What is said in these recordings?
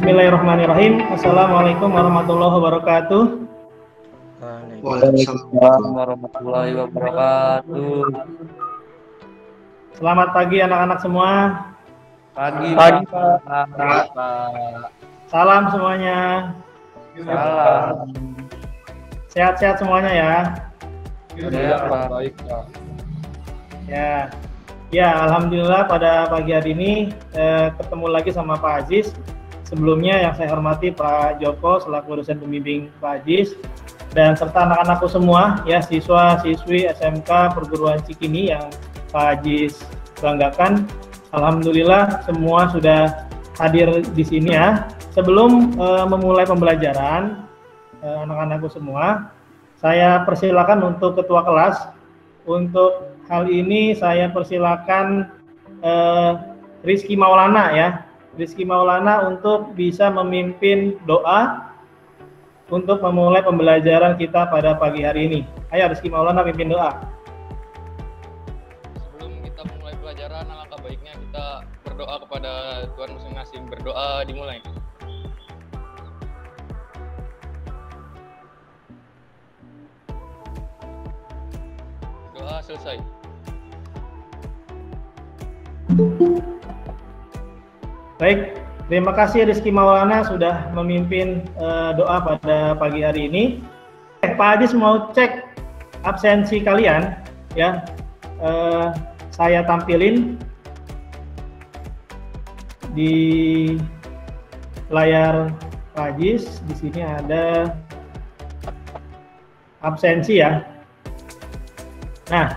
Bismillahirrahmanirrahim. Assalamualaikum warahmatullahi wabarakatuh. Waalaikumsalam warahmatullahi wabarakatuh. Selamat pagi anak-anak semua. Pagi, Pak. Salam semuanya. Salam. Sehat-sehat semuanya ya. Ya, Pak. Baik, Pak. Ya, alhamdulillah pada pagi hari ini ketemu lagi sama Pak Aziz. Sebelumnya yang saya hormati Pak Joko selaku dosen pembimbing Pak Aziz dan serta anak-anakku semua ya, siswa-siswi SMK Perguruan Cikini yang Pak Aziz banggakan. Alhamdulillah semua sudah hadir di sini ya. Sebelum memulai pembelajaran anak-anakku semua, saya persilakan untuk ketua kelas. Untuk hal ini saya persilakan Rizky Maulana ya. Rizky Maulana untuk bisa memimpin doa untuk memulai pembelajaran kita pada pagi hari ini. Ayo Rizky Maulana pimpin doa. Sebelum kita mulai pelajaran, alangkah baiknya kita berdoa kepada Tuhan masing-masing. Berdoa dimulai. Doa selesai. Baik, terima kasih Rizky Maulana sudah memimpin doa pada pagi hari ini. Pak Adis mau cek absensi kalian ya. Saya tampilin di layar Pak Adis. Di sini ada absensi ya. Nah,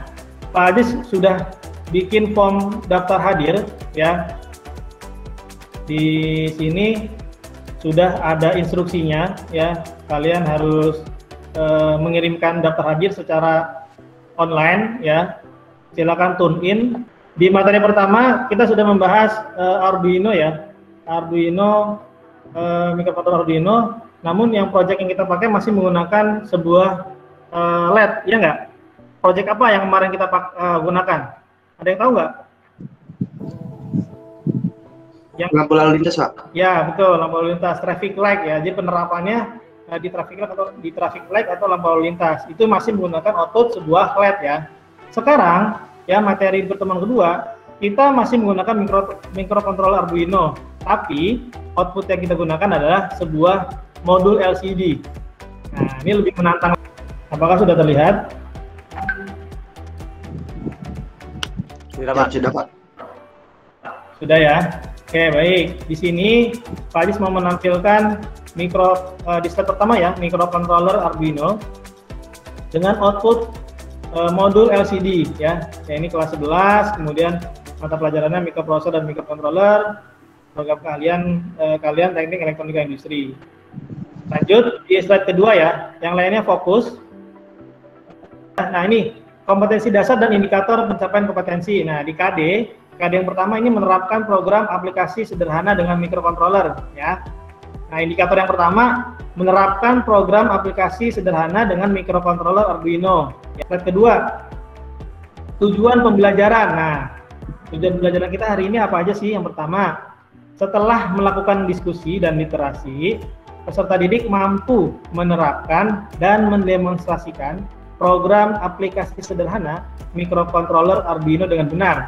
Pak Adis sudah bikin form daftar hadir ya. Di sini sudah ada instruksinya ya, kalian harus mengirimkan daftar hadir secara online ya. Silakan tune in. Di materi pertama kita sudah membahas Arduino ya, Arduino, mikrokontroler Arduino. Namun yang project yang kita pakai masih menggunakan sebuah LED, ya nggak? Project apa yang kemarin kita gunakan? Ada yang tahu nggak? Yang lampu lalu lintas, Pak. Ya betul, lampu lalu lintas, traffic light ya. Jadi penerapannya di traffic light atau lampu lalu lintas itu masih menggunakan output sebuah LED ya. Sekarang ya materi pertemuan kedua kita masih menggunakan mikrokontroler Arduino, tapi output yang kita gunakan adalah sebuah modul LCD. Nah ini lebih menantang. Apakah sudah terlihat? Sudah, Pak. Sudah, Pak. Sudah ya. Oke, baik. Di sini Pak Adis mau menampilkan di step pertama ya, mikrokontroler Arduino dengan output modul LCD ya. Ya ini kelas 11, kemudian mata pelajarannya mikroprosesor dan mikrokontroler, program kalian teknik elektronika industri. Lanjut di slide kedua ya, yang lainnya fokus. Nah ini kompetensi dasar dan indikator pencapaian kompetensi. Nah di KD yang pertama ini menerapkan program aplikasi sederhana dengan mikrokontroler ya. Nah, indikator yang pertama menerapkan program aplikasi sederhana dengan mikrokontroler Arduino. Yang kedua, tujuan pembelajaran. Nah, tujuan pembelajaran kita hari ini apa aja sih? Yang pertama, setelah melakukan diskusi dan literasi, peserta didik mampu menerapkan dan mendemonstrasikan program aplikasi sederhana mikrokontroler Arduino dengan benar.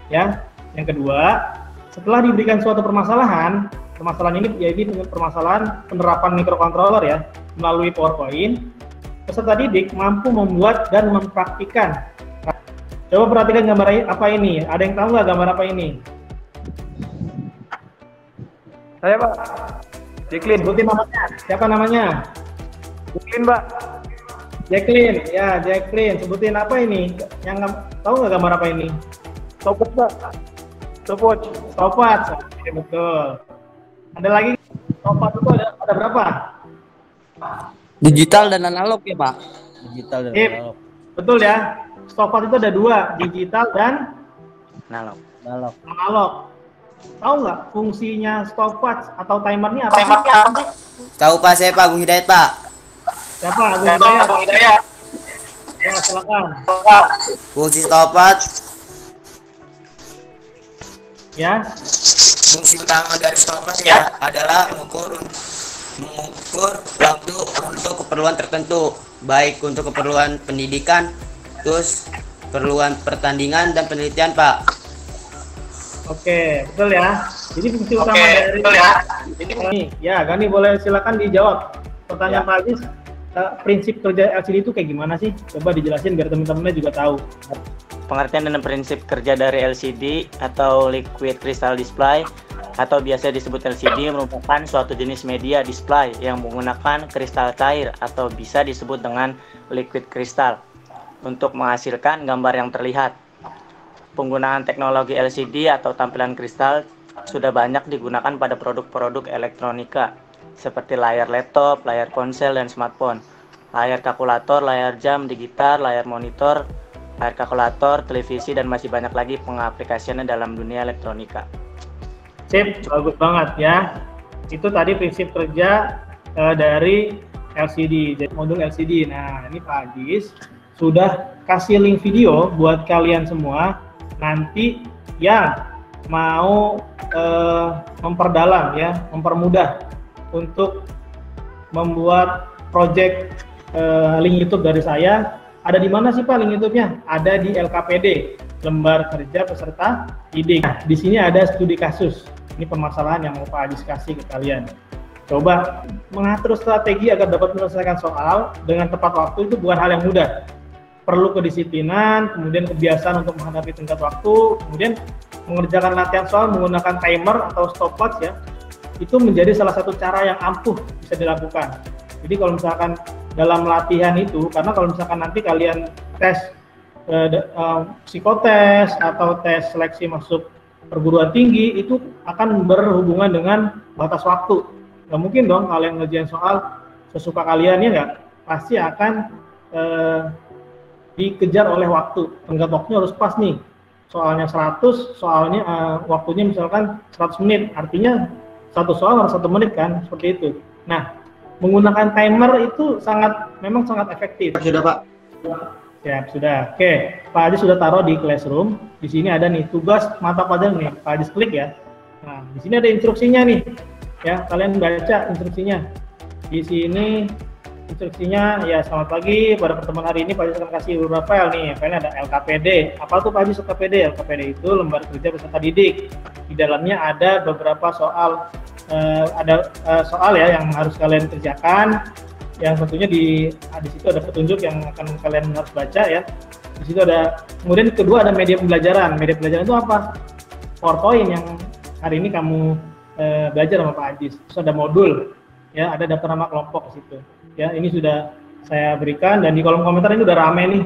Ya, yang kedua, setelah diberikan suatu permasalahan ini yaitu permasalahan penerapan mikrokontroler ya melalui PowerPoint, peserta didik mampu membuat dan mempraktikkan. Coba perhatikan gambar apa ini? Ada yang tahu nggak gambar apa ini? Saya, Pak. Jacqueline. Sebutin namanya. Siapa namanya? Jacqueline, Pak. Jacqueline. Ya, Jacqueline. Sebutin apa ini? Yang tahu nggak gambar apa ini? Stopwatch, Pak. Stopwatch. Oke, betul. Ada lagi stopwatch itu ada berapa? Digital dan analog ya, Pak. Digital dan analog. Betul ya. Stopwatch itu ada dua, digital dan Analog. Tahu nggak fungsinya stopwatch atau timernya apa? Tahu Pak, saya Pak Agung Hidayat, Pak. Siapa? Agung Hidayat. Ya, silakan. Fungsi stopwatch Ya. Fungsi utama dari stopwatch ya adalah mengukur waktu untuk keperluan tertentu, baik untuk keperluan pendidikan, terus keperluan pertandingan dan penelitian, Pak. Oke, betul ya. Jadi fungsi utama dari Gani boleh silakan dijawab pertanyaan Pak Aziz. Prinsip kerja LCD itu kayak gimana sih? Coba dijelasin biar teman-temannya juga tahu. Pengertian dan prinsip kerja dari LCD atau Liquid Crystal Display atau biasa disebut LCD merupakan suatu jenis media display yang menggunakan kristal cair atau bisa disebut dengan liquid kristal untuk menghasilkan gambar yang terlihat. Penggunaan teknologi LCD atau tampilan kristal sudah banyak digunakan pada produk-produk elektronika seperti layar laptop, layar ponsel dan smartphone, layar kalkulator, layar jam digital, layar monitor, layar kalkulator, televisi, dan masih banyak lagi pengaplikasiannya dalam dunia elektronika. Sip, bagus banget ya. Itu tadi prinsip kerja dari LCD, jadi modul LCD. Nah, ini Pak Aziz sudah kasih link video buat kalian semua. Nanti yang mau memperdalam ya, mempermudah untuk membuat project link YouTube dari saya. Ada di mana sih Pak link YouTube-nya? Ada di LKPD, lembar kerja peserta didik. Nah, di sini ada studi kasus. Ini permasalahan yang mau Pak Aziz kasih ke kalian. Coba mengatur strategi agar dapat menyelesaikan soal dengan tepat waktu itu bukan hal yang mudah. Perlu kedisiplinan, kemudian kebiasaan untuk menghadapi tenggat waktu, kemudian mengerjakan latihan soal menggunakan timer atau stopwatch ya. Itu menjadi salah satu cara yang ampuh bisa dilakukan. Jadi kalau misalkan dalam latihan itu, karena kalau misalkan nanti kalian tes psikotes atau tes seleksi masuk perguruan tinggi, itu akan berhubungan dengan batas waktu. Nggak mungkin dong kalian ngerjain soal sesuka kalian ya nggak? Pasti akan dikejar oleh waktu. Tenggat waktunya harus pas nih. Soalnya 100, soalnya waktunya misalkan 100 menit. Artinya satu soal harus 1 menit kan, seperti itu. Nah, menggunakan timer itu memang sangat efektif. Sudah Pak. Siap, sudah. Oke, Pak Aziz sudah taruh di Classroom. Di sini ada nih tugas mata pelajaran nih. Pak Aziz klik ya. Nah, di sini ada instruksinya nih. Ya, kalian baca instruksinya. Di sini instruksinya ya, selamat pagi, pada pertemuan hari ini Pak Aziz akan kasih beberapa file nih. Filenya ada LKPD. Apa tuh Pak Aziz LKPD? LKPD itu lembar kerja peserta didik. Di dalamnya ada beberapa soal, soal ya yang harus kalian kerjakan. Yang tentunya di situ ada petunjuk yang akan kalian harus baca ya. Di situ ada, kemudian kedua ada media pembelajaran. Media pembelajaran itu apa? PowerPoint yang hari ini kamu belajar sama Pak Aziz. Terus ada modul, ya, ada daftar nama kelompok di situ. Ya, ini sudah saya berikan dan di kolom komentar ini udah rame nih,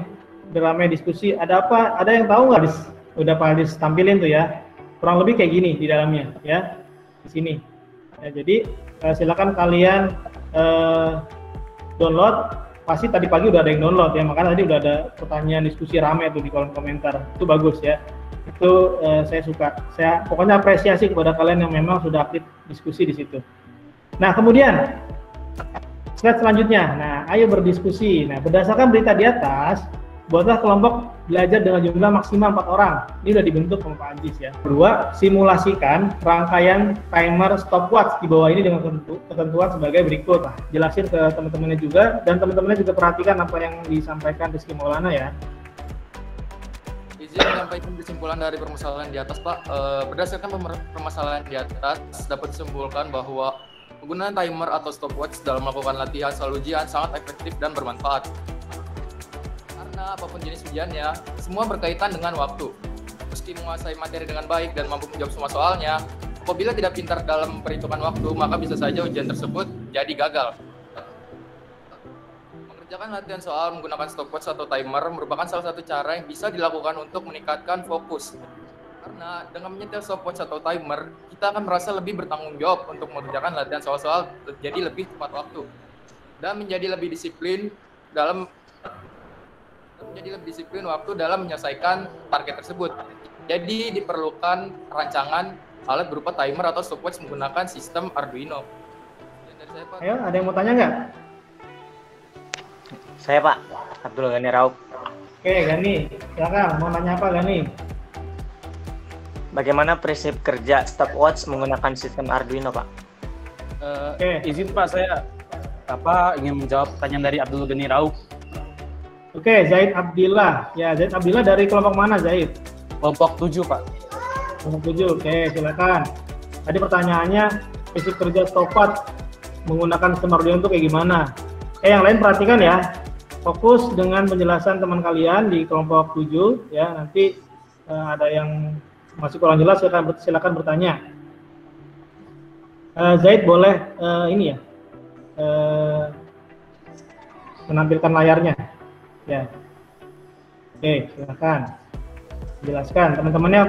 udah rame diskusi. Ada apa? Ada yang tahu nggak? Udah Pak Aziz tampilin tuh ya. Kurang lebih kayak gini di dalamnya, ya, di sini. Ya, jadi silakan kalian download. Pasti tadi pagi udah ada yang download ya, makanya tadi udah ada pertanyaan diskusi rame tuh di kolom komentar. Itu bagus ya. Itu saya suka. Saya pokoknya apresiasi kepada kalian yang memang sudah aktif diskusi di situ. Nah, kemudian slide selanjutnya. Nah, ayo berdiskusi. Nah, berdasarkan berita di atas, buatlah kelompok belajar dengan jumlah maksimal 4 orang. Ini udah dibentuk sama Pak Aziz ya. Kedua, simulasikan rangkaian timer stopwatch di bawah ini dengan ketentuan sebagai berikut. Nah, jelasin ke teman-temannya juga, dan teman-temannya juga perhatikan apa yang disampaikan Rizky Maulana ya. Izin menyampaikan kesimpulan dari permasalahan di atas, Pak. Berdasarkan permasalahan di atas, dapat disimpulkan bahwa penggunaan timer atau stopwatch dalam melakukan latihan soal ujian sangat efektif dan bermanfaat. Karena apapun jenis ujiannya, semua berkaitan dengan waktu. Meski menguasai materi dengan baik dan mampu menjawab semua soalnya, apabila tidak pintar dalam perhitungan waktu, maka bisa saja ujian tersebut jadi gagal. Mengerjakan latihan soal menggunakan stopwatch atau timer merupakan salah satu cara yang bisa dilakukan untuk meningkatkan fokus. Karena dengan menyetel stopwatch atau timer, kita akan merasa lebih bertanggung jawab untuk mengerjakan latihan soal-soal jadi lebih tepat waktu dan menjadi lebih disiplin waktu dalam menyelesaikan target tersebut. Jadi diperlukan rancangan alat berupa timer atau stopwatch menggunakan sistem Arduino. Ayo, ada yang mau tanya nggak? Saya Pak, Abdul Ghani Raup. Oke, Gani, silakan. Mau nanya apa Gani? bagaimana prinsip kerja stopwatch menggunakan sistem Arduino, Pak? Izin Pak, saya ingin menjawab pertanyaan dari Abdul Ghani Rauf. Oke, Zaid Abdillah. Ya, Zaid Abdillah dari kelompok mana, Zaid? Kelompok 7, Pak. Kelompok 7. Oke, silakan. Tadi pertanyaannya prinsip kerja stopwatch menggunakan sistem Arduino itu kayak gimana? Yang lain perhatikan ya. Fokus dengan penjelasan teman kalian di kelompok 7 ya. Nanti ada yang masih kurang jelas silakan bertanya. Zaid boleh ini ya. Menampilkan layarnya. Ya. Oke, silakan. Jelaskan. Teman-temannya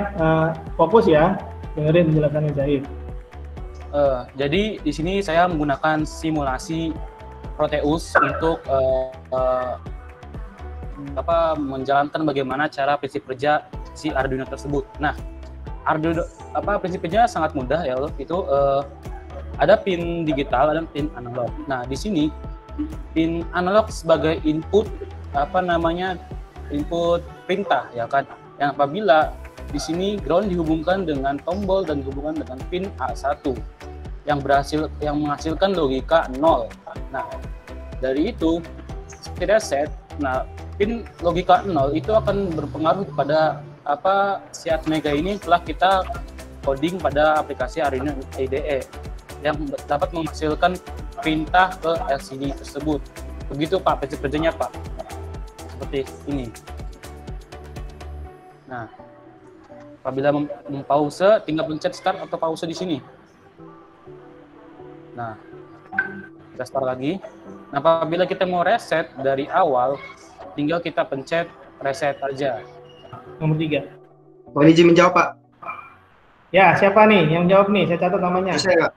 fokus ya. Dengerin penjelasannya Zaid. Jadi di sini saya menggunakan simulasi Proteus untuk menjalankan bagaimana cara prinsip kerja si Arduino tersebut. Nah, Arduino prinsip kerja sangat mudah ya, itu ada pin digital, ada pin analog. Nah, di sini pin analog sebagai input input perintah ya kan. Yang apabila di sini ground dihubungkan dengan tombol dan dihubungkan dengan pin A1 yang menghasilkan logika 0. Nah, dari itu kita set, pin logika 0 itu akan berpengaruh kepada Seat Mega ini telah kita coding pada aplikasi Arduino IDE yang dapat menghasilkan perintah ke LCD tersebut. Begitu Pak prinsip kerjanya Pak. Seperti ini. Nah, apabila mempause tinggal pencet start atau pause di sini. Nah, kita start lagi. Nah, apabila kita mau reset dari awal, tinggal kita pencet reset aja. Nomor 3. Mohon izin menjawab, Pak. Ya, siapa nih yang jawab nih? Saya catat namanya. Jose, Pak.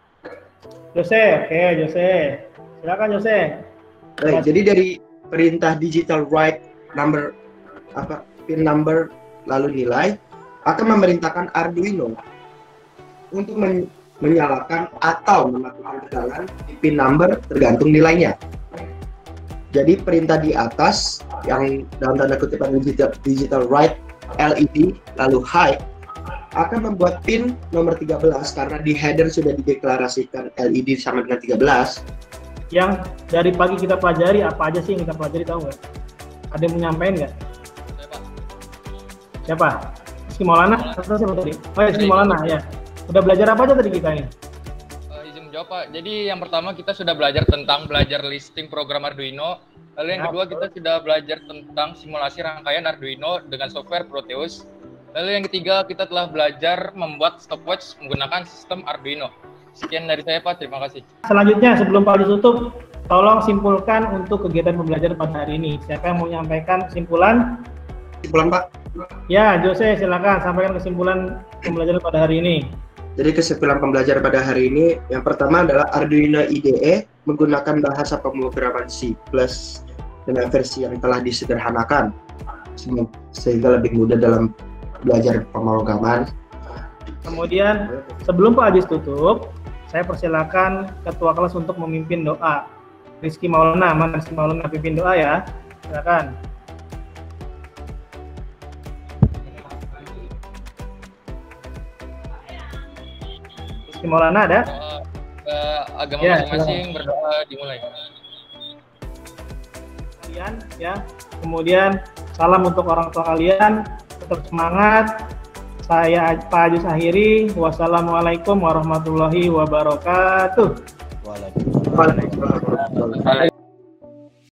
Jose, oke Jose. Silakan Jose. Baik, jadi dari perintah digital write number pin number lalu nilai akan memerintahkan Arduino untuk menyalakan atau mematikan tegangan di pin number tergantung nilainya. Jadi perintah di atas yang dalam tanda kutip digital write LED lalu high akan membuat pin nomor 13 karena di header sudah dideklarasikan LED sama dengan 13. Yang dari pagi kita pelajari apa aja sih yang kita pelajari, tahu nggak? Ada yang menyampaikan nggak? Siapa? Rizky Maulana? Atau siapa tadi? Oh ya, Rizky Maulana ya. Udah belajar apa aja tadi kita ini? Izin menjawab Pak. Jadi yang pertama kita sudah belajar listing program Arduino. Lalu yang kedua kita sudah belajar tentang simulasi rangkaian Arduino dengan software Proteus. Lalu yang ketiga kita telah belajar membuat stopwatch menggunakan sistem Arduino. Sekian dari saya Pak, terima kasih. Selanjutnya sebelum Pak ditutup, tolong simpulkan untuk kegiatan pembelajaran pada hari ini. Siapa yang mau menyampaikan kesimpulan? Kesimpulan Pak? Ya, Jose silakan sampaikan kesimpulan pembelajaran pada hari ini. Jadi kesimpulan pembelajaran pada hari ini, yang pertama adalah Arduino IDE menggunakan bahasa pemrograman C+ dengan versi yang telah disederhanakan sehingga lebih mudah dalam belajar pemrograman. Kemudian sebelum Pak Ajis tutup, saya persilakan ketua kelas untuk memimpin doa. Rizky Maulana, mana Rizky Maulana pimpin doa ya? Silakan. Rizky Maulana ada? Agama Ya, masing-masing berdoa dimulai. Kalian ya. Kemudian salam untuk orang tua kalian, tetap semangat. Saya Pak Ajis akhiri. Wassalamualaikum warahmatullahi wabarakatuh. Waalaikumsalam.